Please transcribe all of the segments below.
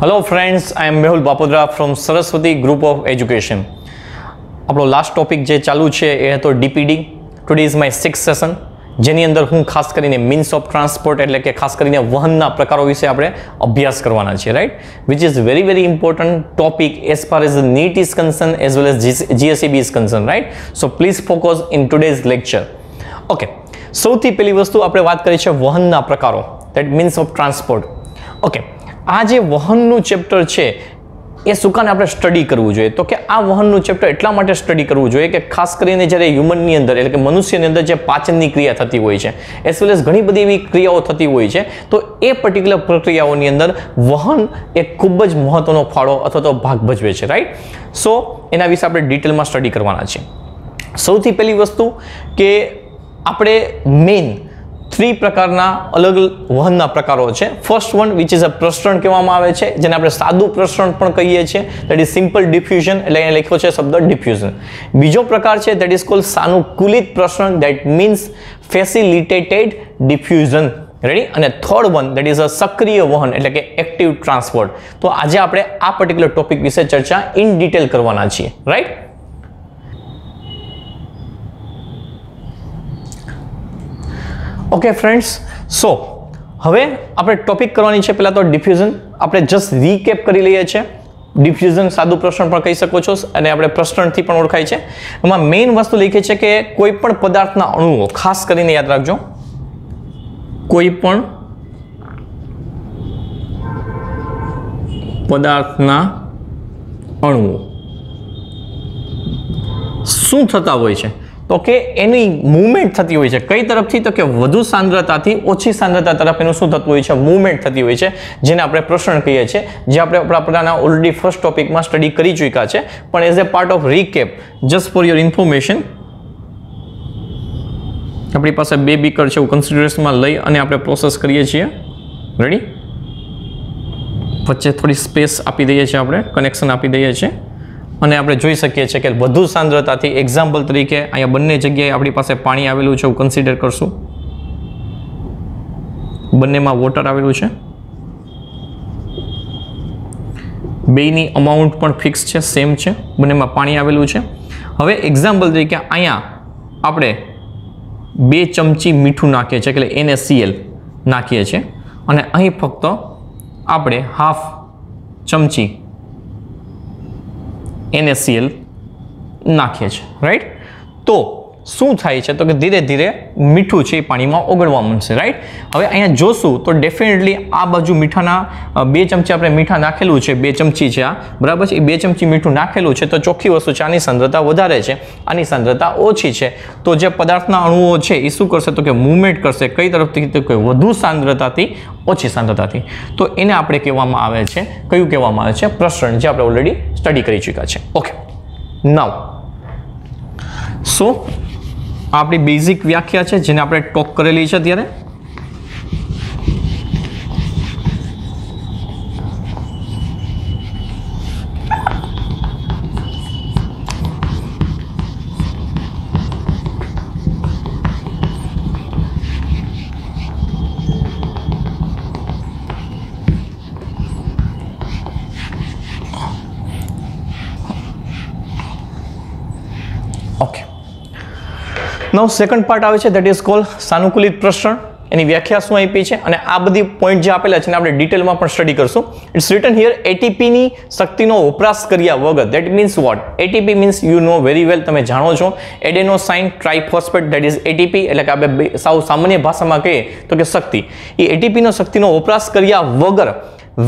Hello friends, I am Mehul Bapodra from Saraswati Group of Education. આપણો last topic જે ચાલુ છે એ હતો ડીપીડી. Today is my 6th session, જેની અંદર હું ખાસ કરીને મીન્સ ઓફ ટ્રાન્સપોર્ટ એટલે કે ખાસ કરીને વહનના પ્રકારો વિશે આપણે અભ્યાસ કરવાના છે, right, which is very important topic as far as NEET is concern as well as GSEB is concern, right. So please focus in today's lecture. Okay, સૌથી પહેલી વસ્તુ આપણે વાત કરી છે વહનના પ્રકારો, that means of transport. Okay, આ જે વહનનું ચેપ્ટર છે એ શું કાને આપણે સ્ટડી કરવું જોઈએ? તો કે આ વહનનું ચેપ્ટર એટલા માટે સ્ટડી કરવું જોઈએ કે ખાસ કરીને જ્યારે હ્યુમનની અંદર એટલે કે મનુષ્યની અંદર જે પાચનની ક્રિયા થતી હોય છે એઝ વેલ એઝ ઘણી બધી એવી ક્રિયાઓ થતી હોય છે, તો એ પર્ટિક્યુલર પ્રક્રિયાઓની અંદર વહન એ ખૂબ જ મહત્વનો ફાળો અથવા તો ભાગ ભજવે છે, રાઈટ. સો એના વિશે આપણે ડિટેલમાં સ્ટડી કરવાના છે. સૌથી પહેલી વસ્તુ કે આપણે મેઇન 3 પ્રકારના અલગ વહનના પ્રકારો છે. First one which is a પ્રસરણ કહેવામાં આવે છે, જેને આપણે સાદું પ્રસરણ પણ કહીએ છીએ, દેટ ઇઝ સિમ્પલ ડિફ્યુઝન, એટલે અહીંયા લખ્યો છે શબ્દ ડિફ્યુઝન. બીજો પ્રકાર છે દેટ ઇઝ કોલ્ડ સાનુકૂલિત પ્રસરણ, that means facilitated diffusion, ready. અને third one that is a સક્રિય વહન એટલે કે એક્ટિવ ટ્રાન્સપોર્ટ. તો આજે આપણે આ પર્ટિક્યુલર ટોપિક વિશે ચર્ચા ઇન ડિટેલ કરવાના છીએ, રાઈટ. ઓકે ફ્રેન્ડ્સ, સો હવે આપણે ટોપિક કરવાની છે પહેલા તો ડિફ્યુઝન. આપણે જસ્ટ રીકેપ કરી લઈએ છીએ. ડિફ્યુઝન સાદું પ્રસરણ પણ કહી શકો છો અને આપણે પ્રસરણથી પણ ઓળખાય છે. એમાં મેઇન વસ્તુ લખી છે કે કોઈ પણ પદાર્થના અણુઓ, ખાસ કરીને યાદ રાખજો, કોઈ પણ પદાર્થના અણુઓ શું થતા હોય છે? તો કે એની મૂવમેન્ટ થતી હોય છે કઈ તરફથી? તો કે વધુ સાંદ્રતાથી ઓછી સાંદ્રતા તરફ એનું શું થતું હોય છે? મૂવમેન્ટ થતી હોય છે, જેને આપણે પ્રસરણ કહીએ છીએ, જે આપણે આપણા ઓલરેડી ફર્સ્ટ ટોપિકમાં સ્ટડી કરી ચૂક્યા છે. પણ as a part of recap, just for your information, આપણી પાસે 2 બીકર છે એવું કન્સિડરેશનમાં લઈ અને આપણે પ્રોસેસ કરીએ છીએ, રેડી. વચ્ચે થોડી સ્પેસ આપી દઈએ છીએ, આપણે કનેક્શન આપી દઈએ છીએ અને આપણે જોઈ શકીએ છીએ કે વધુ સાંદ્રતાથી, એક્ઝામ્પલ તરીકે અહીંયા બંને જગ્યાએ આપણી પાસે પાણી આવેલું છે એવું કન્સિડર કરશું. બંનેમાં વોટર આવેલું છે, બેની અમાઉન્ટ પણ ફિક્સ છે, સેમ છે, બંનેમાં પાણી આવેલું છે. હવે એક્ઝામ્પલ તરીકે અહીંયા આપણે 2 ચમચી મીઠું નાખીએ છીએ એટલે NaCl નાખીએ છીએ અને અહીં ફક્ત આપણે 1/2 ચમચી NaCl નાખીએ છીએ, રાઈટ. તો શું થાય છે? તો કે ધીરે ધીરે મીઠું છે એ પાણીમાં ઓગળવા માંડશે, રાઈટ. હવે અહીંયા જોશું તો ડેફિનેટલી આ બાજુ મીઠાના 2 ચમચી આપણે મીઠા નાખેલું છે, 2 ચમચી છે આ, બરાબર છે. એ 2 ચમચી મીઠું નાખેલું છે તો ચોખ્ખી વસ્તુ છે આની સાંદ્રતા વધારે છે, આની સાંદ્રતા ઓછી છે. તો જે પદાર્થના અણુઓ છે એ શું કરશે? તો કે મૂવમેન્ટ કરશે કઈ તરફથી? તો કે વધુ સાંદ્રતાથી ઓછી સાંદ્રતાથી. તો એને આપણે કહેવામાં આવે છે, કયું કહેવામાં આવે છે? પ્રસરણ, જે આપણે ઓલરેડી સ્ટડી કરી ચૂક્યા છે. ઓકે, નાઉ સો આપણી બેઝિક વ્યાખ્યા છે જેને આપણે ટોક કરેલી છે અત્યારે. ઓકે, નાઉ સેકન્ડ પાર્ટ આવે છે, દેટ ઇઝ કોલ્ડ સાનુકૂલિત પ્રસરણ. એની વ્યાખ્યા શું આપી છે અને આ બધી પોઈન્ટ જે આપેલા છે ને આપણે ડિટેલમાં પણ સ્ટડી કરશું. ઇટ્સ રિટન હિયર એટીપીની શક્તિનો વપરાશ કર્યા વગર. That means what? ATP means you know very વેલ, તમે જાણો છો, એડેનોસાઇન ટ્રાઇફોસ્ફેટ, દેટ ઇઝ એટીપી. એટલે કે આપણે સાવ સામાન્ય ભાષામાં કહીએ તો કે શક્તિ. એ એટીપીનો શક્તિનો વપરાશ કર્યા વગર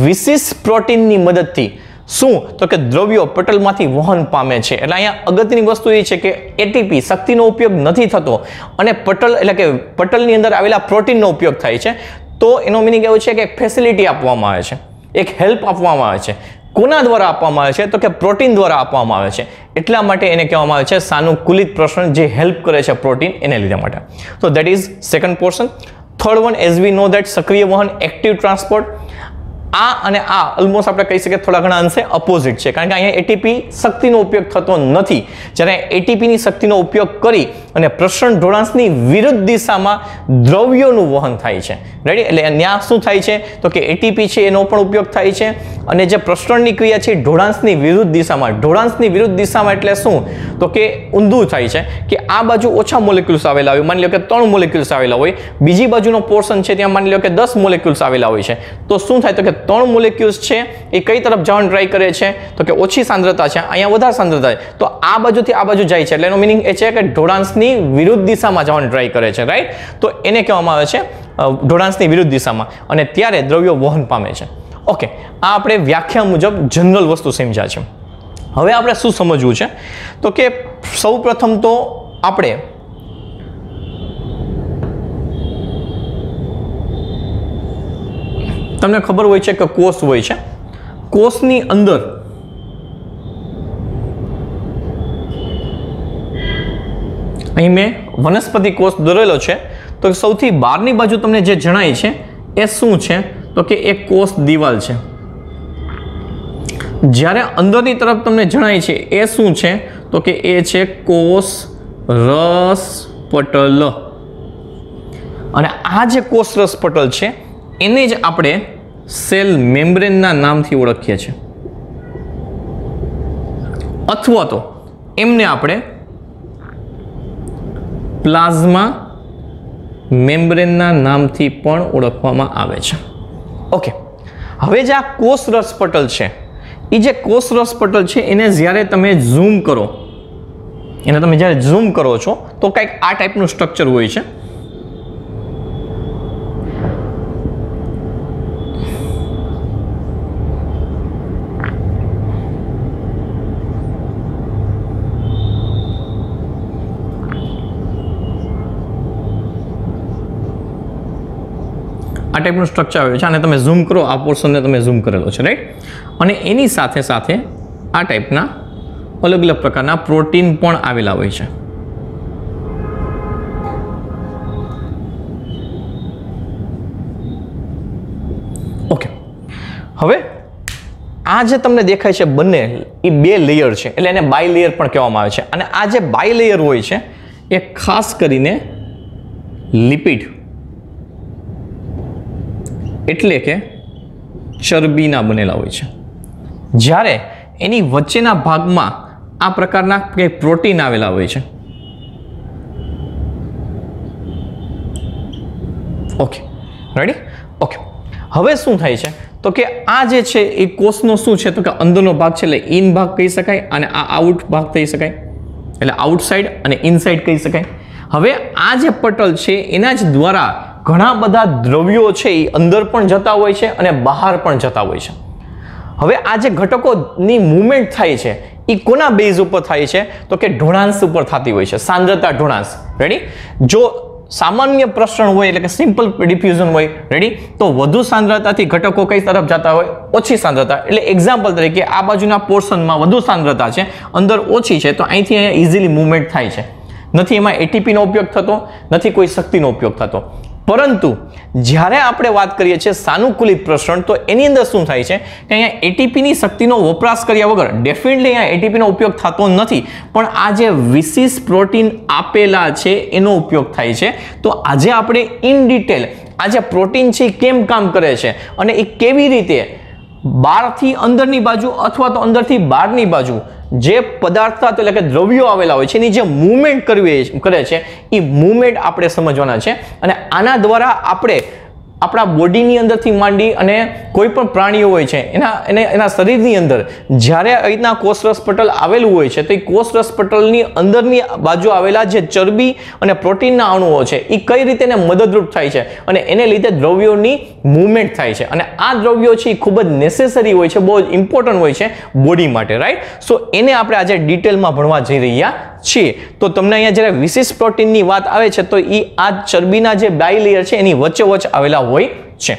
વિશિષ્ટ પ્રોટીનની મદદથી શું? તો કે દ્રવ્યો પટલમાંથી વહન પામે છે. એટલે અહીંયા અગત્યની વસ્તુ એ છે કે એટીપી શક્તિનો ઉપયોગ નથી થતો અને પટલ એટલે કે પટલની અંદર આવેલા પ્રોટીનનો ઉપયોગ થાય છે. તો એનો મિનિંગ એવું છે કે એક ફેસિલિટી આપવામાં આવે છે, એક હેલ્પ આપવામાં આવે છે. કોના દ્વારા આપવામાં આવે છે? તો કે પ્રોટીન દ્વારા આપવામાં આવે છે. એટલા માટે એને કહેવામાં આવે છે સાનુકૂલિત પ્રસરણ, જે હેલ્પ કરે છે પ્રોટીન એને લીધા માટે. તો that is second portion. Third one, as we know that સક્રિય વહન, એક્ટિવ ટ્રાન્સપોર્ટ. આ અને આ ઓલમોસ્ટ આપણે કહી શકીએ થોડા ઘણા અંશે અપોઝિટ છે, કારણ કે અહીંયા એટીપી શક્તિનો ઉપયોગ થતો નથી. જ્યારે એટીપીની શક્તિનો ઉપયોગ કરી અને પ્રસરણ ઢોળાંશની વિરુદ્ધ દિશામાં દ્રવ્યોનું વહન થાય છે. રેડી? એટલે ત્યાં શું થાય છે તો કે એટીપી છે એનો પણ ઉપયોગ થાય છે, અને જે પ્રસરણની ક્રિયા છે ઢોળાંશની વિરુદ્ધ દિશામાં. ઢોળાંશની વિરુદ્ધ દિશામાં એટલે શું તો કે ઊંધું થાય છે કે આ બાજુ ઓછા મોલેક્યુલ્સ આવેલા હોય, માની લો કે 3 મોલેક્યુલ્સ આવેલા હોય, બીજી બાજુનો પોર્શન છે ત્યાં માની લો કે 10 મોલેક્યુલ્સ આવેલા હોય છે. તો શું થાય તો કે 3 મોલેક્યુલ્સ છે એ કઈ તરફ જવાનું ટ્રાય કરે છે તો કે ઓછી સાંદ્રતા છે, અહીંયા વધારે સાંદ્રતા છે, તો આ બાજુથી આ બાજુ જાય છે. એટલે એનો મિનિંગ એ છે કે ઢોળાંશની વિરુદ્ધ દિશામાં જવાનું ટ્રાય કરે છે. રાઈટ? તો એને કહેવામાં આવે છે ઢોળાંશની વિરુદ્ધ દિશામાં, અને ત્યારે દ્રવ્યો વહન પામે છે. ઓકે, આ આપણે વ્યાખ્યા મુજબ જનરલ વસ્તુ સમજ્યા છે. હવે આપણે શું સમજવું છે તો કે સૌ પ્રથમ તો આપણે તમને ખબર હોય છે કે કોષ હોય છે, કોષની અંદર અહીં મેં વનસ્પતિ કોષ દોરેલો છે, તો સૌથી બહારની બાજુ તમને જે જણાય છે એ શું છે તો કે એ કોષ દિવાલ છે. જ્યારે અંદરની તરફ તમને જણાય છે એ શું છે તો કે એ છે કોષ રસ પટલ. અને આ જે કોષ રસ પટલ છે એને જ આપણે સેલ મેમ્બ્રેનના નામથી ઓળખીએ છીએ, અથવા તો એમને આપણે પ્લાઝ્મા મેમ્બ્રેનના નામથી પણ ઓળખવામાં આવે છે. ઓકે, હવે જે આ કોષ રસ પટલ છે એ જે કોષ રસ પટલ છે એને જ્યારે તમે ઝૂમ કરો, એને તમે જ્યારે ઝૂમ કરો છો તો કંઈક આ ટાઈપનું સ્ટ્રક્ચર હોય છે. આ ટાઈપનું સ્ટ્રક્ચર આવે છે, અને તમે ઝૂમ કરો, આ પોર્શનને તમે ઝૂમ કરેલો છે. રાઈટ? અને એની સાથે સાથે આ ટાઈપના અલગ અલગ પ્રકારના પ્રોટીન પણ આવેલા હોય છે. ઓકે, હવે આ જે તમને દેખાય છે બંને એ 2 લેયર છે, એટલે એને બાય લેયર પણ કહેવામાં આવે છે. અને આ જે બાય લેયર હોય છે એ ખાસ કરીને લિપિડ એટલે કે ચરબીના બનેલા હોય છે. જ્યારે એની વચ્ચેના ભાગમાં આ પ્રકારના કંઈ પ્રોટીન આવેલા હોય છે. Okay, ready? ઓકે, હવે શું થાય છે તો કે આ જે છે એ કોષનો શું છે તો કે અંદરનો ભાગ છે, એટલે ઇન ભાગ કહી શકાય, અને આ આઉટ ભાગ કહી શકાય, એટલે આઉટસાઇડ અને ઇનસાઇડ કહી શકાય. હવે આ જે પટલ છે એના જ દ્વારા ઘણા બધા દ્રવ્યો છે એ અંદર પણ જતા હોય છે અને બહાર પણ જતા હોય છે. હવે આ જે ઘટકોની મૂવમેન્ટ થાય છે એ કોના બેઝ ઉપર થાય છે તો કે ઢોળાંશ ઉપર થતી હોય છે, સાંદ્રતા ઢોળાંશ. રેડી? જો સામાન્ય પ્રસરણ હોય એટલે કે સિમ્પલ ડિફ્યુઝન હોય, રેડી, તો વધુ સાંદ્રતાથી ઘટકો કઈ તરફ જતા હોય? ઓછી સાંદ્રતા. એટલે એક્ઝામ્પલ તરીકે આ બાજુના પોર્શનમાં વધુ સાંદ્રતા છે, અંદર ઓછી છે, તો અહીંથી અહીંયા ઇઝીલી મૂવમેન્ટ થાય છે. નથી એમાં એટીપીનો ઉપયોગ થતો, નથી કોઈ શક્તિનો ઉપયોગ થતો. પરંતુ જ્યારે આપણે વાત કરીએ છીએ સાનુકૂલિત પ્રસરણ, તો એની અંદર શું થાય છે કે અહીંયા એટીપીની શક્તિનો વપરાશ કર્યા વગર ડેફિનેટલી અહીંયા એટીપીનો ઉપયોગ થતો નથી, પણ આ જે વિશેષ પ્રોટીન આપેલા છે એનો ઉપયોગ થાય છે. તો આજે આપણે ઇન ડિટેલ આ જે પ્રોટીન છે એ કેમ કામ કરે છે અને એ કેવી રીતે બહારથી અંદરની બાજુ અથવા તો અંદરથી બહારની બાજુ જે પદાર્થ એટલે કે દ્રવ્યો આવેલા હોય છે એની જે મૂવમેન્ટ કરે છે એ મૂવમેન્ટ આપણે સમજવાના છે. અને આના દ્વારા આપણે આપણા બોડીની અંદરથી માંડી અને કોઈ પણ પ્રાણીઓ હોય છે એના શરીરની અંદર જ્યારે આ રીતના કોષરસ પટલ આવેલું હોય છે તો એ કોષરસ પટલની અંદરની બાજુ આવેલા જે ચરબી અને પ્રોટીનના અણુઓ છે એ કઈ રીતે એને મદદરૂપ થાય છે અને એને લીધે દ્રવ્યોની મૂવમેન્ટ થાય છે. અને આ દ્રવ્યો છે એ ખૂબ જ નેસેસરી હોય છે, બહુ જ ઇમ્પોર્ટન્ટ હોય છે બોડી માટે. રાઈટ? સો એને આપણે આજે ડિટેલમાં ભણવા જઈ રહ્યા છીએ. તો તમને અહીંયા જ્યારે વિશેષ પ્રોટીનની વાત આવે છે તો એ આ ચરબીના જે બાયલેયર છે એની વચ્ચે આવેલા હોય છે.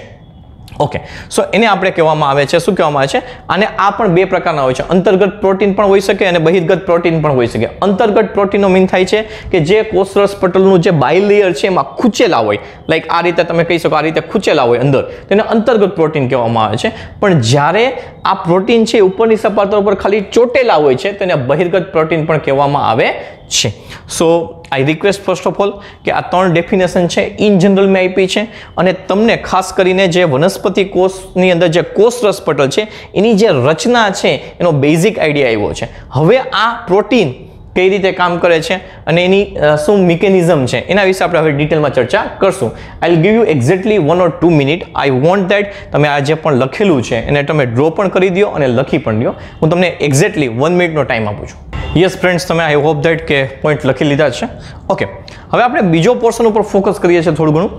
ઓકે, સો એને આપણે કહેવામાં આવે છે, શું કહેવામાં આવે છે અને આ પણ બે પ્રકારના હોય છે, અંતર્ગત પ્રોટીન પણ હોઈ શકે અને બહિર્ગત પ્રોટીન પણ હોઈ શકે. અંતર્ગત પ્રોટીનનો મીન થાય છે કે જે કોષરસ પટલનું જે બાયલેયર છે એમાં ખૂંચેલા હોય, લાઈક આ રીતે તમે કહી શકો, આ રીતે ખૂંચેલા હોય અંદર, તેને અંતર્ગત પ્રોટીન કહેવામાં આવે છે. પણ જ્યારે આ પ્રોટીન છે ઉપરની સપાટી ઉપર ખાલી ચોટેલા હોય છે તેને બહિર્ગત પ્રોટીન પણ કહેવામાં આવે છે. So I request first of all કે આ 3 ડેફિનેશન છે ઇન જનરલ મેં આપી છે અને તમને ખાસ કરીને જે વનસ્પતિ કોષની અંદર જે કોષરસ પટલ છે એની જે રચના છે એનો બેઝિક આઈડિયા આવ્યો છે. હવે આ પ્રોટીન કઈ રીતે કામ કરે છે અને એની શું મિકેનિઝમ છે એના વિશે આપણે હવે ડિટેલમાં ચર્ચા કરશું. I will give you exactly 1 or 2 minute. I want that તમે આ જે પણ લખેલું છે એને તમે ડ્રો પણ કરી દો અને લખી પણ દો. હું તમને એક્ઝેક્ટલી 1 મિનિટનો ટાઈમ આપું છું. યસ ફ્રેન્ડ્સ, તમે આઈ હોપ ધેટ કે પોઈન્ટ લખી લીધા છે. ઓકે, હવે આપણે બીજો પોર્શન ઉપર ફોકસ કરીએ છીએ થોડું ઘણું.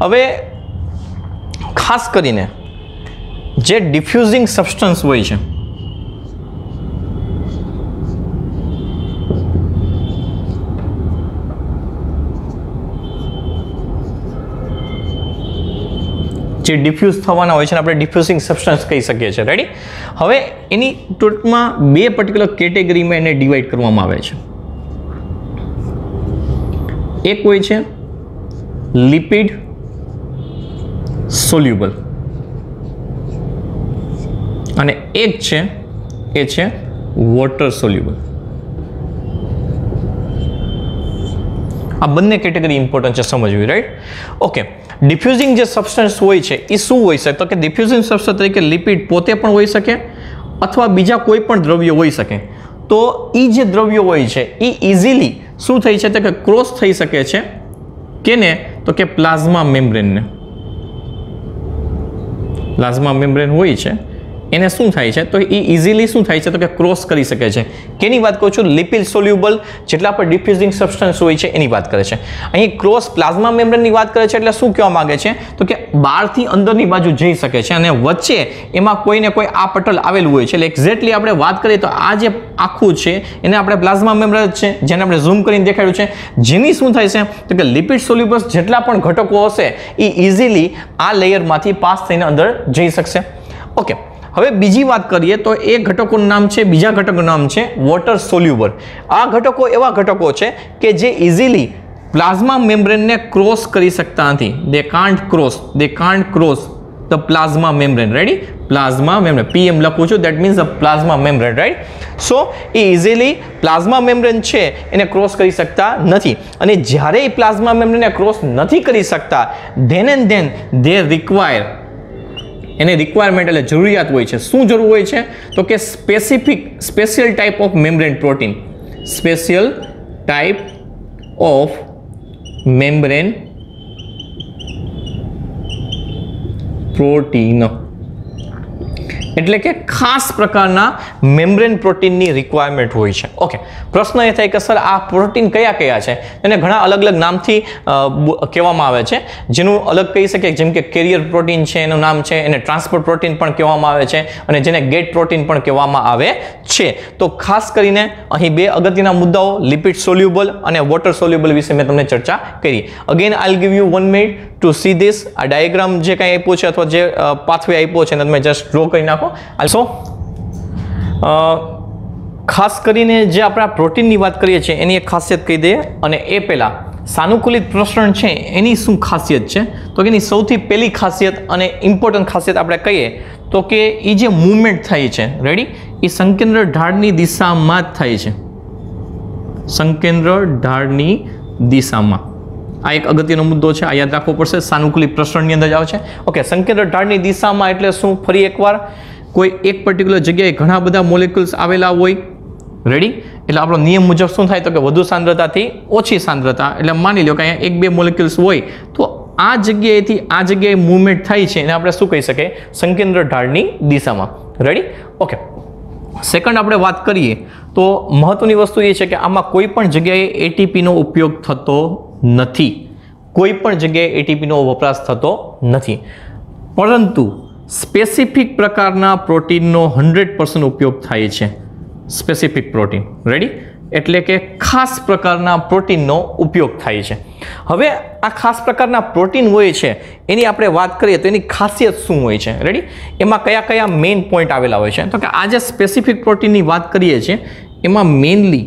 હવે ખાસ કરીને જે ડિફ્યુઝિંગ સબસ્ટન્સ હોય છે, જે ડિફ્યુઝ થવાના હોય છે ને આપણે ડિફ્યુઝિંગ સબસ્ટન્સ કહી શકીએ છીએ. રેડી? હવે એની ટૂંકમાં બે પર્ટિક્યુલર કેટેગરીમાં એને ડિવાઈડ કરવામાં આવે છે. એક હોય છે લિપિડ સોલ્યુબલ અને એક છે એ છે વોટર સોલ્યુબલ. આ બંને કેટેગરી ઇમ્પોર્ટન્ટ છે સમજવી. રાઈટ? ઓકે, ડિફ્યુઝિંગ જે સબસ્ટન્સ હોય છે એ શું હોય છે? તો કે ડિફ્યુઝિંગ સબસ્ટન્સ તરીકે લિપિડ પોતે પણ હોઈ શકે અથવા બીજા કોઈ પણ દ્રવ્ય હોઈ શકે. તો એ જે દ્રવ્યો હોય છે એ ઇઝીલી શું થઈ છે તો કે ક્રોસ થઈ શકે છે કેને? તો કે પ્લાઝમા મેમ્બ્રેનને. પ્લાઝમા મેમ્બ્રેન હોય છે એને શું થાય છે તો એ ઇઝીલી શું થાય છે તો કે ક્રોસ કરી શકે છે. કેની વાત કરું છું? લિપિડ સોલ્યુબલ જેટલા પણ ડિફ્યુઝિંગ સબસ્ટન્સ હોય છે એની વાત કરે છે. અહીં ક્રોસ પ્લાઝમા મેમ્બ્રેનની વાત કરે છે એટલે શું કહેવા માંગે છે તો કે બહારથી અંદરની બાજુ જઈ શકે છે અને વચ્ચે એમાં કોઈને કોઈ આ પટલ આવેલું હોય છે. એટલે એક્ઝેક્ટલી આપણે વાત કરીએ તો આ જે આખું છે એને આપણે પ્લાઝમા મેમ્બ્રેન છે, જેને આપણે ઝૂમ કરીને દેખાડ્યું છે, જેની શું થાય છે તો કે લિપિડ સોલ્યુબલ્સ જેટલા પણ ઘટકો હશે એ ઇઝીલી આ લેયરમાંથી પાસ થઈને અંદર જઈ શકશે. ઓકે, હવે બીજી વાત કરીએ તો એ ઘટકોનું નામ છે, બીજા ઘટકનું નામ છે વોટર સોલ્યુબલ. આ ઘટકો એવા ઘટકો છે કે જે ઇઝીલી પ્લાઝમા મેમ્બ્રેનને ક્રોસ કરી શકતા નથી. They can't cross the plasma membrane. Ready? Plasma membrane, PM લખું છું, that means the plasma membrane. Right? So એ ઇઝીલી પ્લાઝમા મેમ્બ્રેન છે એને ક્રોસ કરી શકતા નથી અને જ્યારે એ પ્લાઝમા મેમ્બ્રેનને ક્રોસ નથી કરી શકતા than and then they require, એને રિક્વાયરમેન્ટ એટલે જરૂરિયાત હોય છે. શું જરૂર હોય છે તો કે special type of membrane protein. Special type of membrane protein એટલે કે ખાસ પ્રકારના મેમ્બ્રેન પ્રોટીનની રિક્વાયરમેન્ટ હોય છે. ઓકે, પ્રશ્ન એ થાય કે સર આ પ્રોટીન કયા કયા છે? એને ઘણા અલગ અલગ નામથી કહેવામાં આવે છે, જેનું અલગ કહી શકીએ, જેમ કે કેરિયર પ્રોટીન છે એનું નામ છે, એને ટ્રાન્સપોર્ટ પ્રોટીન પણ કહેવામાં આવે છે અને જેને ગેટ પ્રોટીન પણ કહેવામાં આવે છે. તો ખાસ કરીને અહીં બે અગત્યના મુદ્દાઓ લિપિડ સોલ્યુબલ અને વોટર સોલ્યુબલ વિશે મેં તમને ચર્ચા કરી. Again I will give you 1 minute two see this. આ ડાયાગ્રામ જે કંઈ આપ્યો છે અથવા જે પાથવે આપ્યો છે તમે જસ્ટ ડ્રો કરી નાખો. આલ્સો ખાસ કરીને જે આપણે પ્રોટીનની વાત કરીએ છીએ એની એક ખાસિયત કહી દઈએ અને એ પહેલાં સાનુકૂલિત પ્રસરણ છે એની શું ખાસિયત છે તો કે એની સૌથી પહેલી ખાસિયત અને ઇમ્પોર્ટન્ટ ખાસિયત આપણે કહીએ તો કે એ જે મૂવમેન્ટ થાય છે, રેડી, એ સંકેન્દ્ર ઢાળની દિશામાં જ થાય છે. સંકેન્દ્ર ઢાળની દિશામાં. આ એક અગત્યનો મુદ્દો છે, આ યાદ રાખવો પડશે. સાનુકૂલિત પ્રસરણની અંદર જ આવે છે. ઓકે, સંકેન્દ્ર ઢાળની દિશામાં એટલે શું? ફરી એકવાર, કોઈ એક પર્ટિક્યુલર જગ્યાએ ઘણા બધા મોલેક્યુલ્સ આવેલા હોય. રેડી? એટલે આપણો નિયમ મુજબ શું થાય તો કે વધુ સાંદ્રતાથી ઓછી સાંદ્રતા. એટલે માની લો કે અહીંયા 1-2 મોલેક્યુલ્સ હોય તો આ જગ્યાએથી આ જગ્યાએ મૂવમેન્ટ થાય છે એને આપણે શું કહી શકીએ? સંકેન્દ્ર ઢાળની દિશામાં. રેડી? ઓકે, સેકન્ડ આપણે વાત કરીએ તો મહત્વની વસ્તુ એ છે કે આમાં કોઈ પણ જગ્યાએ એટીપીનો ઉપયોગ થતો નથી. કોઈ પણ જગ્યાએ એટીપીનો વપરાશ થતો નથી, પરંતુ સ્પેસિફિક પ્રકારના પ્રોટીનનો 100% ઉપયોગ થાય છે. Specific protein. રેડી? એટલે કે ખાસ પ્રકારના પ્રોટીનનો ઉપયોગ થાય છે. હવે આ ખાસ પ્રકારના પ્રોટીન હોય છે એની આપણે વાત કરીએ તો એની ખાસિયત શું હોય છે? રેડી? એમાં કયા કયા મેઇન પોઈન્ટ આવેલા હોય છે? તો કે આ જે સ્પેસિફિક પ્રોટીનની વાત કરીએ છીએ એમાં મેઇનલી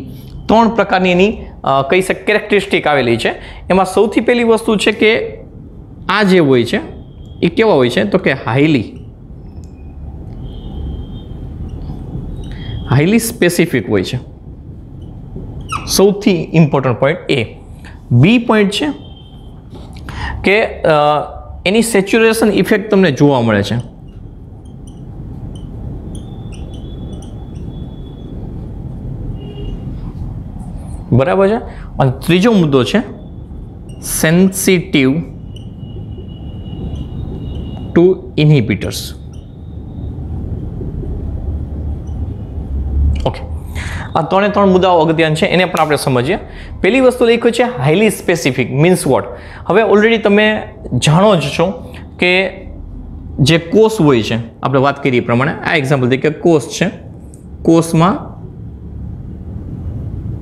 3 પ્રકારની એની કઈ શકે કેરેક્ટરિસ્ટિક આવેલી છે. એમાં સૌથી પહેલી વસ્તુ છે કે આ જે હોય છે એ કેવા હોય છે? તો કે હાઈલી સ્પેસિફિક હોય છે. સૌથી ઇમ્પોર્ટન્ટ પોઈન્ટ એ. બી પોઈન્ટ છે કે એની સેચ્યુરેશન ઇફેક્ટ તમને જોવા મળે છે. બરાબર છે. અને ત્રીજો મુદ્દો છે સેન્સિટિવ ટુ ઇન્હિબિટર્સ. ઓકે, આ 3 મુદ્દાઓ અગત્યના છે, એને પણ આપણે સમજીએ. પહેલી વસ્તુ લખ્યું છે હાઈલી સ્પેસિફિક મીન્સ વોટ. હવે ઓલરેડી તમે જાણો જ છો કે જે કોષ હોય છે, આપણે વાત કરીએ એ પ્રમાણે આ એક્ઝામ્પલ તરીકે કોષ છે. કોષમાં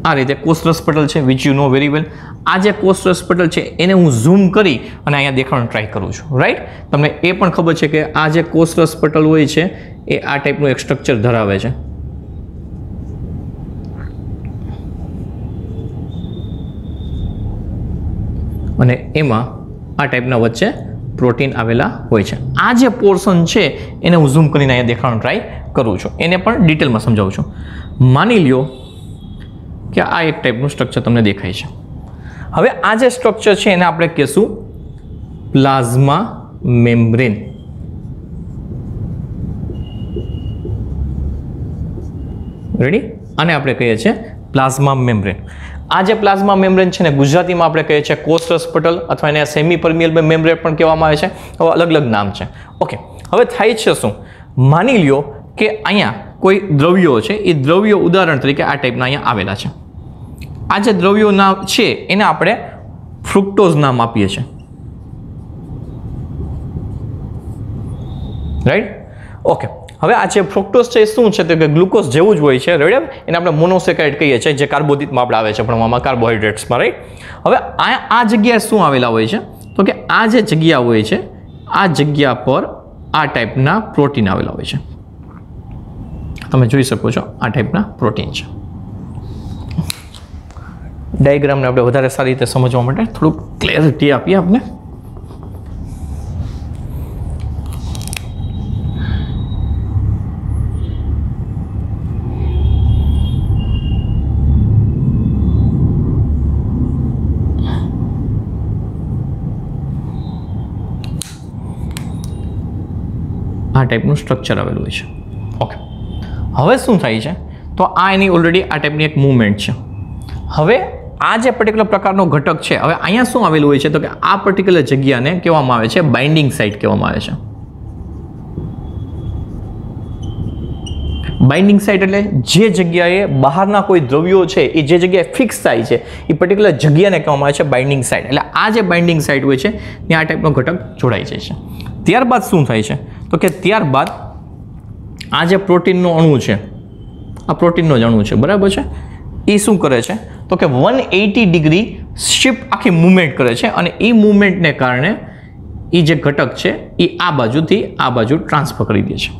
આ રીતે કોષરસ પટલ છે વિચ યુ નો વેરી વેલ. આ જે કોષરસ પટલ છે એને હું ઝૂમ કરી અને અહીંયા દેખાડવાનો ટ્રાય કરું છું. રાઈટ? તમને એ પણ ખબર છે કે આ જે કોષરસ પટલ હોય છે એ આ ટાઈપનું એક સ્ટ્રક્ચર ધરાવે છે. અને એમાં આ ટાઈપના વચ્ચે પ્રોટીન આવેલા હોય છે. આ જે પોર્શન છે એને હું ઝૂમ કરીને અહીંયા દેખાડવાનો ટ્રાય કરું છું. એને પણ ડિટેલમાં સમજાવું છું. માની લ્યો કે આ એક ટાઈપનું સ્ટ્રક્ચર તમને દેખાય છે. હવે આ જે સ્ટ્રક્ચર છે એને આપણે કહેશું પ્લાઝમા મેમ્બ્રેન. રેડી? આને આપણે કહીએ છીએ પ્લાઝમા મેમ્બ્રેન. આ જે પ્લાઝમા મેમ્બ્રેન છે ને ગુજરાતીમાં આપણે કહીએ છીએ કોષરસ પટલ અથવા એને સેમી પરમિયેબલ મેમ્બ્રેન પણ કહેવામાં આવે છે. હવે અલગ અલગ નામ છે. ઓકે, હવે થાય છે શું? માની લ્યો કે અહીંયા કોઈ દ્રવ્યો છે, એ દ્રવ્યો ઉદાહરણ તરીકે આ ટાઈપના અહીંયા આવેલા છે. આ જે દ્રવ્યો નામ છે એને આપણે ફ્રુક્ટોઝ નામ આપીએ છીએ. રાઈટ? ઓકે, હવે આ જે ફ્રુક્ટોઝ છે એ શું છે? તો કે ગ્લુકોઝ જેવું જ હોય છે. રાઈટ? એને આપણે મોનોસેકારાઇડ કહીએ છીએ, જે કાર્બોદિતમાં આપણે આવે છે ભણવામાં, કાર્બોહાઈડ્રેટ્સમાં. રાઈટ? હવે આ જગ્યાએ શું આવેલા હોય છે? તો કે આ જે જગ્યા હોય છે આ જગ્યા પર આ ટાઈપના પ્રોટીન આવેલા હોય છે. તમે જોઈ શકો છો આ ટાઈપના પ્રોટીન છે. ડાયાગ્રામને આપણે વધારે સારી રીતે સમજવા માટે થોડુંક ક્લેરિટી આપીએ આપણે. આ ટાઈપનું સ્ટ્રક્ચર આવેલું હોય છે. ઓકે, હવે શું થાય છે? તો આ એની ઓલરેડી આ ટાઈપની એક મૂવમેન્ટ છે. હવે આ જે પર્ટિક્યુલર પ્રકારનો ઘટક છે, હવે અહીંયા શું આવેલું હોય છે? તો કે આ પર્ટિક્યુલર જગ્યાને કહેવામાં આવે છે બાઇન્ડિંગ સાઇટ કહેવામાં આવે છે. બાઇન્ડિંગ સાઇટ એટલે જે જગ્યાએ બહારના કોઈ દ્રવ્યો છે એ જે જગ્યાએ ફિક્સ થાય છે એ પર્ટિક્યુલર જગ્યાને કહેવામાં આવે છે બાઇન્ડિંગ સાઇટ. એટલે આ જે બાઇન્ડિંગ સાઇટ હોય છે ત્યાં આ ટાઈપનો ઘટક જોડાઈ જાય છે. ત્યારબાદ શું થાય છે? તો કે ત્યારબાદ આ જે પ્રોટીનનો અણુ છે, આ પ્રોટીનનો જ અણુ છે, બરાબર છે, એ શું કરે છે? તો કે 180 ડિગ્રી શિફ્ટ આખી મૂવમેન્ટ કરે છે. અને એ મૂવમેન્ટને કારણે એ જે ઘટક છે એ આ બાજુથી આ બાજુ ટ્રાન્સફર કરી દે છે.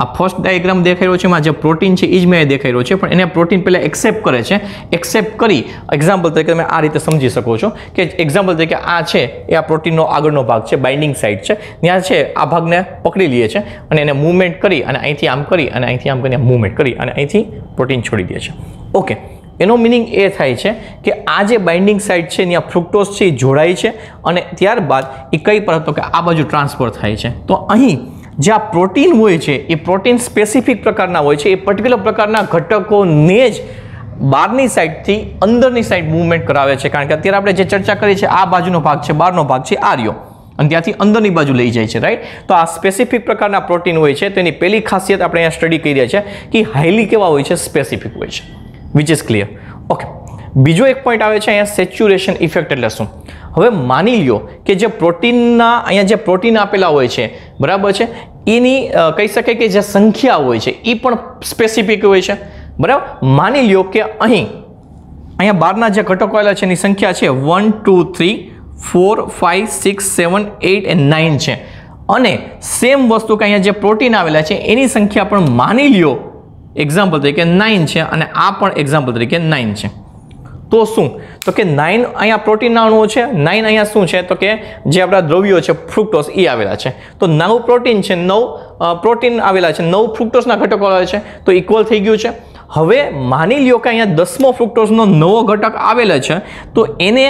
આ ફર્સ્ટ ડાયાગ્રામ દેખાઈ રહ્યો છે એમાં જે પ્રોટીન છે એ જ મેં દેખાઈ રહ્યો છે, પણ એને પ્રોટીન પહેલાં એક્સેપ્ટ કરે છે. એક્સેપ્ટ કરી એક્ઝામ્પલ તરીકે તમે આ રીતે સમજી શકો છો કે એક્ઝામ્પલ તરીકે આ છે એ આ પ્રોટીનનો આગળનો ભાગ છે, બાઇન્ડિંગ સાઇટ છે, ત્યાં છે આ ભાગને પકડી લઈએ છે અને એને મૂવમેન્ટ કરી અને અહીંથી આમ કરી અને અહીંથી આમ કરીને મૂવમેન્ટ કરી અને અહીંથી પ્રોટીન છોડી દે છે. ઓકે, એનો મિનિંગ એ થાય છે કે આ જે બાઇન્ડિંગ સાઇટ છે ત્યાં ફ્રુક્ટોઝ છે એ જોડાય છે અને ત્યારબાદ એ કઈ પર તો કે આ બાજુ ટ્રાન્સફર થાય છે. તો અહીં જે આ પ્રોટીન હોય છે એ પ્રોટીન સ્પેસિફિક પ્રકારના હોય છે. એ પર્ટિક્યુલર પ્રકારના ઘટકોને જ બહારની સાઈડથી અંદરની સાઈડ મૂવમેન્ટ કરાવે છે. કારણ કે અત્યારે આપણે જે ચર્ચા કરી છે આ બાજુનો ભાગ છે, બહારનો ભાગ છે આ રહ્યો, અને ત્યાંથી અંદરની બાજુ લઈ જાય છે. રાઈટ? તો આ સ્પેસિફિક પ્રકારના પ્રોટીન હોય છે તેની પહેલી ખાસિયત આપણે અહીંયા સ્ટડી કરી રહ્યા છે કે હાઈલી કેવા હોય છે? સ્પેસિફિક હોય છે. Which is clear. ઓકે, બીજો એક પોઈન્ટ આવે છે અહીંયા સેચ્યુરેશન ઇફેક્ટ એટલે શું? હવે માની લ્યો કે જે પ્રોટીનના અહીંયા જે પ્રોટીન આપેલા હોય છે, બરાબર છે, એની કહી શકાય કે જે સંખ્યા હોય છે એ પણ સ્પેસિફિક હોય છે. બરાબર? માની લ્યો કે અહીં અહીંયા બહારના જે ઘટકો આવેલા છે એની સંખ્યા છે 1 2 3 4 5 6 7 8 and 9 છે અને સેમ વસ્તુ કે અહીંયા જે પ્રોટીન આવેલા છે એની સંખ્યા પણ માની લ્યો એક્ઝામ્પલ તરીકે 9 છે અને આ પણ એક્ઝામ્પલ તરીકે 9 છે. તો શું તો કે 9 અહીંયા પ્રોટીનના અણુઓ છે, 9 અહીંયા શું છે તો કે જે આપણા દ્રવ્યો છે ફ્રુક્ટોઝ એ આવેલા છે. તો 9 પ્રોટીન છે, 9 પ્રોટીન આવેલા છે, 9 ફ્રુક્ટોઝના ઘટકો આવેલા છે, તો ઇક્વલ થઈ ગયું છે. હવે માની લ્યો કે અહીંયા 10મો ફ્રુક્ટોઝનો નવો ઘટક આવેલો છે તો એને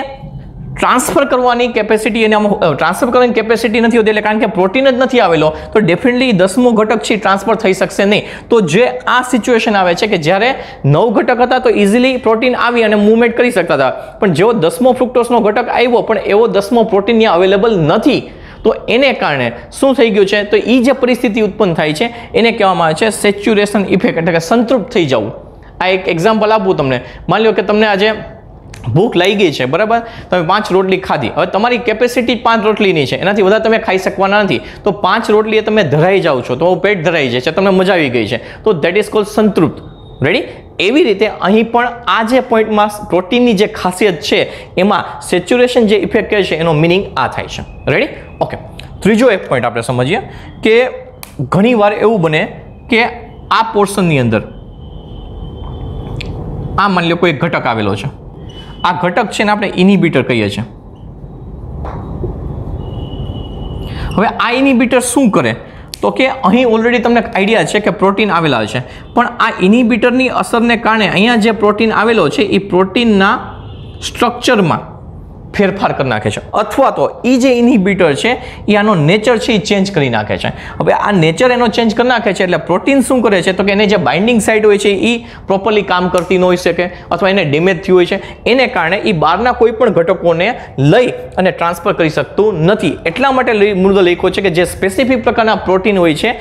ટ્રાન્સફર કરવાની કેપેસિટી એને ટ્રાન્સફર કરવાની કેપેસિટી નથી હોતી, એટલે કારણ કે પ્રોટીન જ નથી આવેલો તો ડેફિનેટલી 10મો ઘટક છે ટ્રાન્સફર થઈ શકશે નહીં. તો જે આ સિચ્યુએશન આવે છે કે જ્યારે 9 ઘટક હતા તો ઇઝીલી પ્રોટીન આવી અને મૂવમેન્ટ કરી શકતા હતા, પણ જેવો 10મો ફ્રુક્ટોઝનો ઘટક આવ્યો પણ એવો 10મો પ્રોટીન ત્યાં અવેલેબલ નથી. તો એને કારણે શું થઈ ગયું છે તો એ જે પરિસ્થિતિ ઉત્પન્ન થાય છે એને કહેવામાં આવે છે સેચ્યુરેશન ઇફેક્ટ, એટલે કે સંતૃપ્ત થઈ જવું. આ એક એક્ઝામ્પલ આપું તમને. માની લો કે તમને આજે ભૂખ લાગી ગઈ છે, બરાબર, તમે 5 રોટલી ખાધી. હવે તમારી કેપેસિટી 5 રોટલીની છે, એનાથી વધારે તમે ખાઈ શકવાના નથી. તો 5 રોટલીએ તમે ધરાઈ જાઓ છો, તો પેટ ધરાઈ જાય છે, તમને મજા આવી ગઈ છે, તો ધેટ ઇઝ કોલ્ડ સંતૃપ્ત. રેડી? એવી રીતે અહીં પણ આ જે પોઈન્ટમાં પ્રોટીનની જે ખાસિયત છે એમાં સેચ્યુરેશન જે ઇફેક્ટ કહે છે એનો મિનિંગ આ થાય છે. રેડી? ઓકે. ત્રીજો એક પોઈન્ટ આપણે સમજીએ કે ઘણીવાર એવું બને કે આ પોર્શનની અંદર આ માની લો કોઈ ઘટક આવેલો છે, આ ઘટક છે ને આપણે ઇનિબિટર કહીએ છીએ. હવે આ ઇનિબિટર શું કરે તો કે અહીં ઓલરેડી તમને આઈડિયા છે કે પ્રોટીન આવેલા છે, પણ આ ઇનિબિટરની અસરને કારણે અહીંયા જે પ્રોટીન આવેલો છે એ પ્રોટીનના સ્ટ્રક્ચરમાં ફેરફાર કરી નાખે છે, અથવા તો એ જે ઇનિબિટર છે એ આનો નેચર છે એ ચેન્જ કરી નાખે છે. હવે આ નેચર એનો ચેન્જ કરી નાખે છે એટલે પ્રોટીન શું કરે છે તો કે એને જે બાઇન્ડિંગ સાઇટ હોય છે એ પ્રોપરલી કામ કરતી ન હોઈ શકે અથવા એને ડેમેજ થયું હોય છે, એને કારણે એ બહારના કોઈ પણ ઘટકોને લઈ અને ટ્રાન્સફર કરી શકતું નથી. એટલા માટે મુદ્દો લખ્યો છે કે જે સ્પેસિફિક પ્રકારના પ્રોટીન હોય છે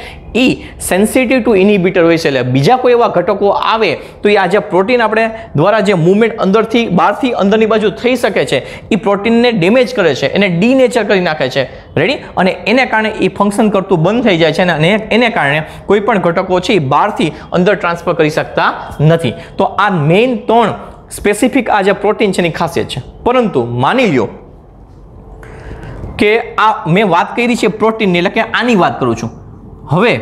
એ સેન્સિટિવ ટુ ઇનિબિટર હોય છે, એટલે બીજા કોઈ એવા ઘટકો આવે તો એ આ જે પ્રોટીન આપણે દ્વારા જે મૂવમેન્ટ અંદરથી બહારથી અંદરની બાજુ થઈ શકે છે એ પ્રોટીનને ડેમેજ કરે છે, એને ડીનેચર કરી નાખે છે. રેડી? અને એને કારણે એ ફંક્શન કરતું બંધ થઈ જાય છે અને એને કારણે કોઈ પણ ઘટકો છે એ બહારથી અંદર ટ્રાન્સફર કરી શકતા નથી. તો આ મેઇન 3 સ્પેસિફિક આ જે પ્રોટીન છે એની ખાસિયત છે. પરંતુ માની લ્યો કે આ મેં વાત કરી છે પ્રોટીનની, એટલે કે આની વાત કરું છું. હવે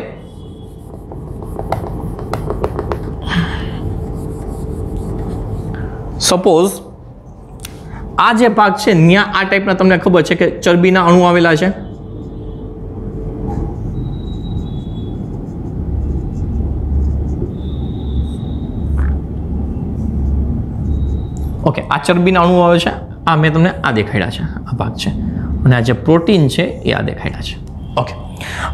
સપોઝ આ જે ભાગ છે ત્યાં આ ટાઈપના તમને ખબર છે કે ચરબીના અણુ આવેલા છે. ઓકે, આ ચરબીના અણુ આવે છે, આ મેં તમને આ દેખાડ્યા છે, આ ભાગ છે, અને આ જે પ્રોટીન છે એ આ દેખાડ્યા છે. ઓકે,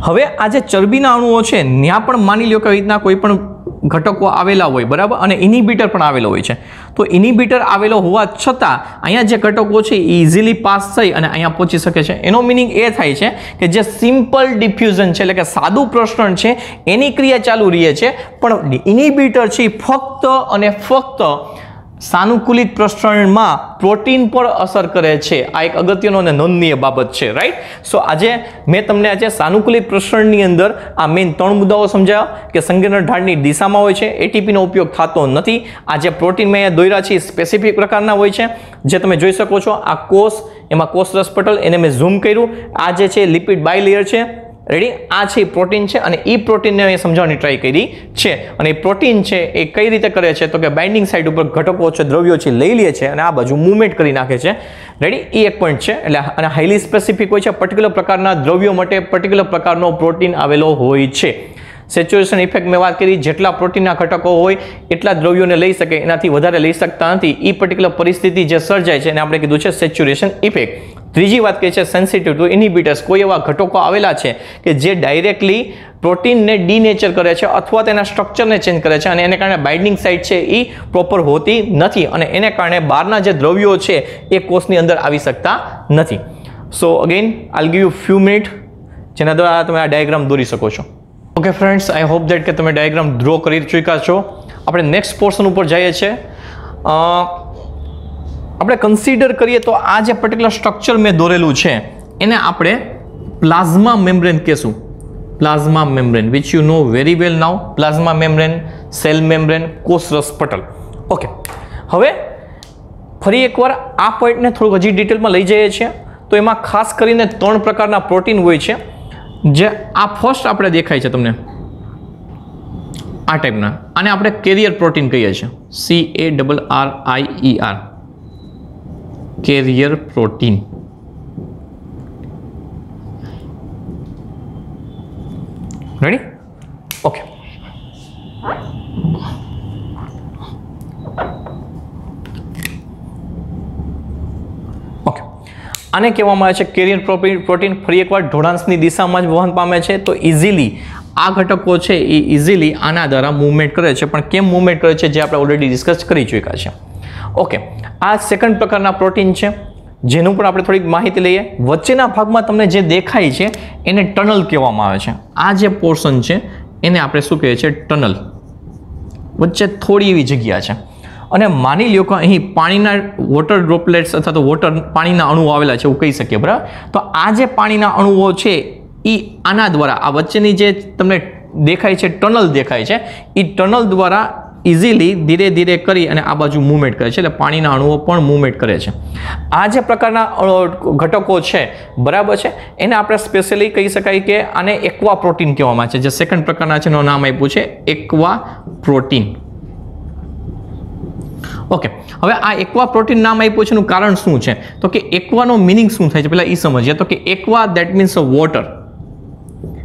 હવે આ જે ચરબીના અણુઓ છે ત્યાં પણ માની લો કે રીતના કોઈ પણ ઘટકો આવેલા હોય, બરાબર, અને ઇનિબિટર પણ આવેલો હોય છે. તો ઇનિબિટર આવેલો હોવા છતાં અહીંયા જે ઘટકો છે એ ઇઝીલી પાસ થઈ અને અહીંયા પહોંચી શકે છે. એનો મિનિંગ એ થાય છે કે જે સિમ્પલ ડિફ્યુઝન છે એટલે કે સાદું પ્રસરણ છે એની ક્રિયા ચાલુ રહે છે, પણ ઇનિબિટર છે એ ફક્ત અને ફક્ત સાનુકૂલિત પ્રસરણમાં પ્રોટીન પર અસર કરે છે. આ એક અગત્યનો અને નોંધનીય બાબત છે. રાઈટ? સો આજે મેં તમને આજે સાનુકૂલિત પ્રસરણની અંદર આ મેઇન 3 મુદ્દાઓ સમજાવ્યા કે સંકેન્દ્ર ઢાળની દિશામાં હોય છે, એટીપીનો ઉપયોગ થતો નથી. આ જે પ્રોટીન મેં અહીંયા દોર્યા છે એ સ્પેસિફિક પ્રકારના હોય છે, જે તમે જોઈ શકો છો. આ કોષ, એમાં કોષ રસ પટલ, એને મેં ઝૂમ કર્યું. આ જે છે લિપિડ બાયલેયર છે. રેડી? આ છે પ્રોટીન છે અને એ પ્રોટીનને અહીં સમજાવવાની ટ્રાય કરી છે. અને એ પ્રોટીન છે એ કઈ રીતે કરે છે તો કે બાઇન્ડિંગ સાઇટ ઉપર ઘટકો છે, દ્રવ્યો છે લઈ લે છે અને આ બાજુ મૂવમેન્ટ કરી નાખે છે. રેડી? એ એક પોઈન્ટ છે. એટલે અને હાઈલી સ્પેસિફિક હોય છે, પર્ટિક્યુલર પ્રકારના દ્રવ્યો માટે પર્ટિક્યુલર પ્રકારનો પ્રોટીન આવેલો હોય છે. સેચ્યુરેશન ઇફેક્ટ મેં વાત કરી, જેટલા પ્રોટીનના ઘટકો હોય એટલા દ્રવ્યોને લઈ શકે, એનાથી વધારે લઈ શકતા નથી. એ પર્ટિક્યુલર પરિસ્થિતિ જે સર્જાય છે એને આપણે કીધું છે સેચ્યુરેશન ઇફેક્ટ. ત્રીજી વાત કહે છે સેન્સિટિવ ટુ ઇનિબિટર્સ. કોઈ એવા ઘટકો આવેલા છે કે જે ડાયરેક્ટલી પ્રોટીનને ડીનેચર કરે છે અથવા તેના સ્ટ્રક્ચરને ચેન્જ કરે છે અને એને કારણે બાઇન્ડિંગ સાઇટ છે એ પ્રોપર હોતી નથી અને એને કારણે બહારના જે દ્રવ્યો છે એ કોષની અંદર આવી શકતા નથી. સો again I'll give you few minute જેના દ્વારા તમે આ ડાયાગ્રામ દોરી શકો છો. Okay friends, I hope that કે તમે ડાયાગ્રામ ડ્રો કરી ચૂક્યા છો. આપણે નેક્સ્ટ પોર્શન ઉપર જઈએ છીએ. આપણે કન્સિડર કરીએ તો આ જે પર્ટિક્યુલર સ્ટ્રક્ચર મેં દોરેલું છે એને આપણે પ્લાઝમા મેમ્બ્રેન કહેશું. Plasma membrane which you know very well now. Plasma membrane, cell membrane, કોષરસ પટલ. ઓકે, હવે ફરી એકવાર આ પોઈન્ટને થોડુંક હજી ડિટેલમાં લઈ જઈએ છીએ તો એમાં ખાસ કરીને 3 પ્રકારના પ્રોટીન હોય છે, જે આ ફર્સ્ટ આપણે દેખાય છે તમને આ ટાઈપના, આને આપણે કેરિયર પ્રોટીન કહીએ છીએ, CARRIER, carrier protein. Ready? Okay. આને કહેવામાં આવે છે કેરિયર પ્રોટીન. ફરી એકવાર ઢોળાંશની દિશામાં જ વહન પામે છે, તો ઇઝીલી આ ઘટકો છે એ ઇઝીલી આના દ્વારા મૂવમેન્ટ કરે છે. પણ કેમ મૂવમેન્ટ કરે છે જે આપણે ઓલરેડી ડિસ્કસ કરી ચૂક્યા છે. ઓકે, આ સેકન્ડ પ્રકારના પ્રોટીન છે, જેનું પણ આપણે થોડીક માહિતી લઈએ. વચ્ચેના ભાગમાં તમને જે દેખાય છે એને ટનલ કહેવામાં આવે છે. આ જે પોર્શન છે એને આપણે શું કહીએ છીએ? ટનલ. વચ્ચે થોડી એવી જગ્યા છે. અને માની લ્યો કે અહીં પાણીના વોટર ડ્રોપલેટ્સ અથવા તો પાણીના અણુઓ આવેલા છે એવું કહી શકીએ, બરાબર? તો આ જે પાણીના અણુઓ છે એ આના દ્વારા, આ વચ્ચેની જે તમને દેખાય છે ટનલ દેખાય છે, એ ટનલ દ્વારા ઇઝીલી ધીરે ધીરે કરી અને આ બાજુ મૂવમેન્ટ કરે છે. એટલે પાણીના અણુઓ પણ મૂવમેન્ટ કરે છે. આ જે પ્રકારના ઘટકો છે, બરાબર છે, એને આપણે સ્પેશિયલી કહી શકાય કે આને એક્વા પ્રોટીન કહેવામાં આવે છે. જે સેકન્ડ પ્રકારના છે એનું નામ આપ્યું છે એક્વા પ્રોટીન. ઓકે, હવે આ એક્વા પ્રોટીન નામ આપ્યું છે એનું કારણ શું છે? તો કે એક્વાનો મિનિંગ શું થાય છે પહેલા એ સમજીએ. તો કે એક્વા દેટ મીન્સ વોટર.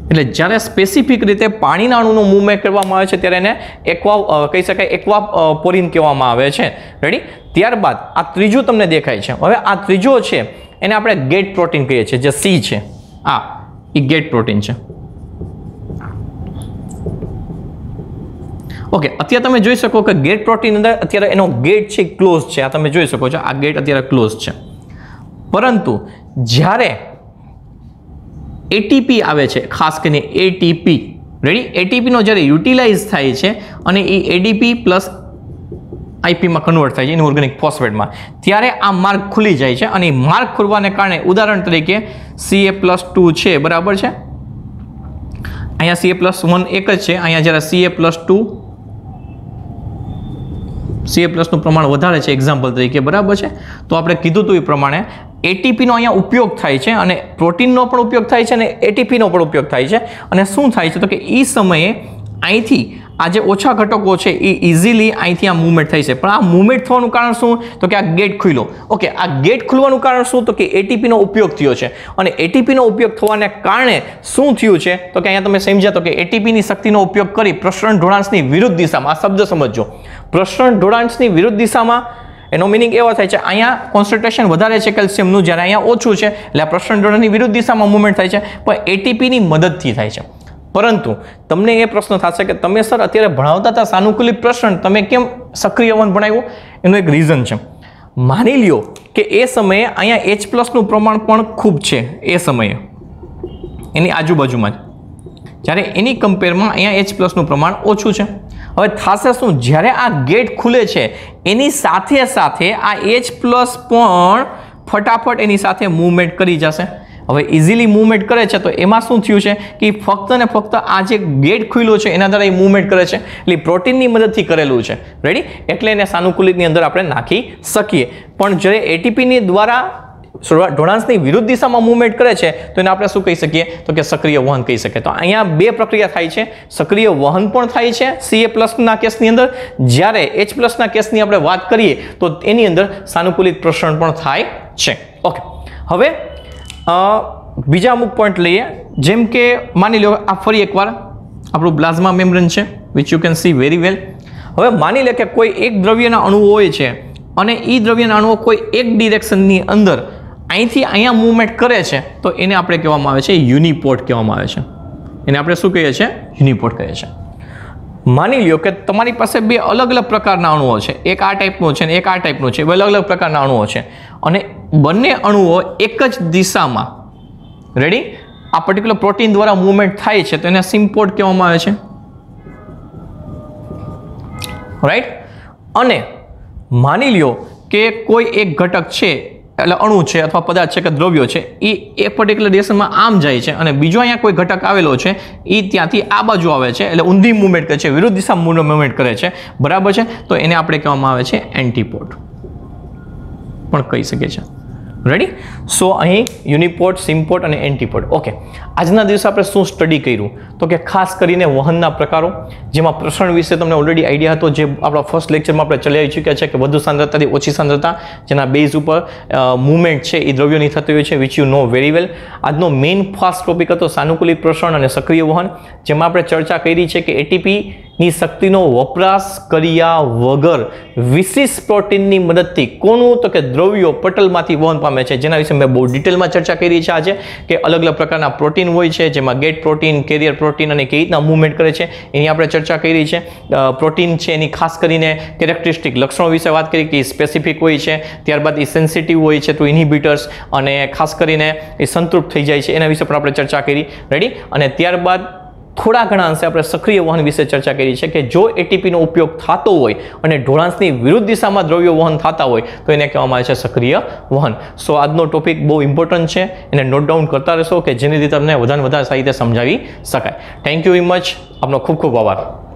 એટલે જ્યારે સ્પેસિફિક રીતે પાણીના અણુનો મૂવમેન્ટ કરવામાં આવે છે ત્યારે એને એક્વા કહી શકાય, એક્વા પોરીન કહેવામાં આવે છે. રેડી? ત્યારબાદ આ ત્રીજું તમને દેખાય છે. હવે આ ત્રીજો છે એને આપણે ગેટ પ્રોટીન કહીએ છીએ, જે સી છે. આ એ ગેટ પ્રોટીન છે. ઓકે, અત્યારે તમે જોઈ શકો કે ગેટ પ્રોટીન અંદર અત્યારે એનો ગેટ છે ક્લોઝ છે. આ તમે જોઈ શકો છો, આ ગેટ અત્યારે ક્લોઝ છે. પરંતુ જ્યારે એટીપી આવે છે, ખાસ કરીને એટીપી, રેડી, એટીપીનો જ્યારે યુટિલાઇઝ થાય છે અને એ એડીપી પ્લસ આઈપીમાં કન્વર્ટ થાય છે, ઇનઓર્ગેનિક ફોસ્ફેટમાં, ત્યારે આ માર્ગ ખુલી જાય છે. અને માર્ગ ખુલવાને કારણે ઉદાહરણ તરીકે Ca+2 છે, બરાબર છે, અહીંયા Ca+1 એક જ છે, અહીંયા જ્યારે Ca+2 નું પ્રમાણ વધારે છે એક્ઝામ્પલ તરીકે, બરાબર છે, તો આપણે કીધું હતું એ પ્રમાણે એટીપીનો અહીંયા ઉપયોગ થાય છે અને પ્રોટીનનો પણ ઉપયોગ થાય છે અને એટીપીનો પણ ઉપયોગ થાય છે. અને શું થાય છે તો કે એ સમયે અહીંથી આ જે ઓછા ઘટકો છે એ ઇઝીલી અહીંથી આ મૂવમેન્ટ થઈ છે. પણ આ મૂવમેન્ટ થવાનું કારણ શું? તો કે આ ગેટ ખુલ્યો. ઓકે, આ ગેટ ખુલવાનું કારણ શું? તો કે એટીપીનો ઉપયોગ થયો છે. અને એટીપીનો ઉપયોગ થવાને કારણે શું થયું છે? તો કે અહીંયા તમે સમજ્યા તો કે એટીપીની શક્તિનો ઉપયોગ કરી પ્રસરણ ઢોળાંશની વિરુદ્ધ દિશામાં, આ શબ્દ સમજો, પ્રસરણ ઢોળાંશની વિરુદ્ધ દિશામાં, એનો મિનિંગ એવો થાય છે અહીંયા કોન્સન્ટ્રેશન વધારે છે કેલ્શિયમનું, જ્યારે અહીંયા ઓછું છે, એટલે આ પ્રસરણ ઢોળાંશની વિરુદ્ધ દિશામાં મૂવમેન્ટ થાય છે, પણ એટીપીની મદદથી થાય છે. પરંતુ તમને એ પ્રશ્ન થશે કે તમે સર અત્યારે ભણાવતા હતા સાનુકૂલિત પ્રસરણ, તમે કેમ સક્રિય વહન ભણાવ્યું? એનું એક રીઝન છે. માની લ્યો કે એ સમયે અહીંયા H+નું પ્રમાણ પણ ખૂબ છે, એ સમયે એની આજુબાજુમાં જ, જ્યારે એની કમ્પેરમાં અહીંયા H+નું પ્રમાણ ઓછું છે. હવે થશે શું? જ્યારે આ ગેટ ખુલે છે એની સાથે સાથે આ H+ પણ ફટાફટ એની સાથે મૂવમેન્ટ કરી જશે. હવે ઇઝીલી મૂવમેન્ટ કરે છે તો એમાં શું થયું છે કે ફક્ત ને ફક્ત આ જે ગેટ ખુલ્યો છે એના દ્વારા એ મૂવમેન્ટ કરે છે, એટલે પ્રોટીનની મદદથી કરેલું છે. રેડી? એટલે એને સાનુકૂલિતની અંદર આપણે નાખી શકીએ. પણ જ્યારે એટીપીની દ્વારા ઢોળાંશની વિરુદ્ધ દિશામાં મૂવમેન્ટ કરે છે તો એને આપણે શું કહી શકીએ? તો કે સક્રિય વહન કહી શકીએ. તો અહીંયા બે પ્રક્રિયા થાય છે, સક્રિય વહન પણ થાય છે Ca+ના કેસની અંદર, જ્યારે H+ના કેસની આપણે વાત કરીએ તો એની અંદર સાનુકૂલિત પ્રસરણ પણ થાય છે. ઓકે, હવે બીજા અમુક પોઈન્ટ લઈએ. જેમ કે માની લો આ ફરી એકવાર આપણું પ્લાઝ્મા મેમ્બ્રેન છે, which you can see very well. હવે માની લે કે કોઈ એક દ્રવ્યના અણુઓ હોય છે અને એ દ્રવ્યના અણુઓ કોઈ એક ડિરેક્શનની અંદર અહીંથી અહીંયા મૂવમેન્ટ કરે છે, તો એને આપણે કહેવામાં આવે છે યુનિપોર્ટ કહેવામાં આવે છે. એને આપણે શું કહીએ છીએ? યુનિપોર્ટ કહીએ છીએ. માની લ્યો કે તમારી પાસે બે અલગ અલગ પ્રકારના અણુઓ છે, એક આ ટાઈપનો છે અને એક આ ટાઈપનો છે, બે અલગ અલગ પ્રકારના અણુઓ છે, અને બંને અણુઓ એક જ દિશામાં, રેડી, આ પર્ટિક્યુલર પ્રોટીન દ્વારા મૂવમેન્ટ થાય છે, તો એને સિમ્પોર્ટ કહેવામાં આવે છે. રાઈટ? અને માની લ્યો કે કોઈ એક ઘટક છે, એટલે અણુ છે અથવા પદાર્થ છે કે દ્રવ્યો છે, એ એક પર્ટિક્યુલર ડિરેક્શનમાં આમ જાય છે અને બીજો અહીંયા કોઈ ઘટક આવેલો છે એ ત્યાંથી આ બાજુ આવે છે, એટલે ઊંધી મૂવમેન્ટ કરે છે, વિરુદ્ધ દિશામાં મૂવમેન્ટ કરે છે, બરાબર છે, તો એને આપણે કહેવામાં આવે છે એન્ટીપોડ. પણ કહી શકીએ છીએ. રેડી? સો અહીં યુનિપોડ, સિમ્પોડ અને એન્ટીપોડ. ઓકે, આજના દિવસે આપણે શું સ્ટડી કર્યું તો કે ખાસ કરીને વહનના પ્રકારો, જેમાં પ્રસરણ વિશે તમને ઓલરેડી આઈડિયા હતો, જે આપણા ફર્સ્ટ લેક્ચરમાં આપણે ચલાવી ચૂક્યા છે કે વધુ સાંદ્રતાથી ઓછી સાંદ્રતા જેના બેઝ ઉપર મૂવમેન્ટ છે એ દ્રવ્યોની થતી હોય છે, વિચ યુ નો વેરી વેલ. આજનો મેઇન ફાસ્ટ ટોપિક હતો સાનુકૂલિત પ્રસરણ અને સક્રિય વહન, જેમાં આપણે ચર્ચા કરી છે કે એટીપીની શક્તિનો વપરાશ કર્યા વગર વિશિષ્ટ પ્રોટીનની મદદથી કોનું તો કે દ્રવ્યો પટલમાંથી વહન પામે છે, જેના વિશે મેં બહુ ડિટેલમાં ચર્ચા કરી છે આજે કે અલગ અલગ પ્રકારના પ્રોટીન હોય છે, જેમાં ગેટ પ્રોટીન, કેરિયર પ્રોટીન અને કેવી રીતના મૂવમેન્ટ કરે છે એની આપણે ચર્ચા કરી છે. પ્રોટીન છે એની ખાસ કરીને કેરેક્ટરિસ્ટિક લક્ષણો વિશે વાત કરી કે સ્પેસિફિક હોય છે, ત્યારબાદ એ સેન્સિટિવ હોય છે ટુ ઇન્હિબિટર્સ અને ખાસ કરીને એ સંતૃપ્ત થઈ જાય છે, એના વિશે પણ આપણે ચર્ચા કરી. રેડી? અને ત્યારબાદ થોડા ઘણા અંશે આપણે સક્રિય વહન વિશે ચર્ચા કરી છે કે જો એટીપીનો ઉપયોગ થતો હોય અને ઢોળાંશની વિરુદ્ધ દિશામાં દ્રવ્યો વહન થતા હોય તો એને કહેવામાં આવે છે સક્રિય વહન. સો આજનો ટોપિક બહુ ઇમ્પોર્ટન્ટ છે, એને નોટ ડાઉન કરતા રહેશો કે જેની રીતે તમને વધારે સારી રીતે સમજાવી શકાય. Thank you very much. આપનો ખૂબ ખૂબ આભાર.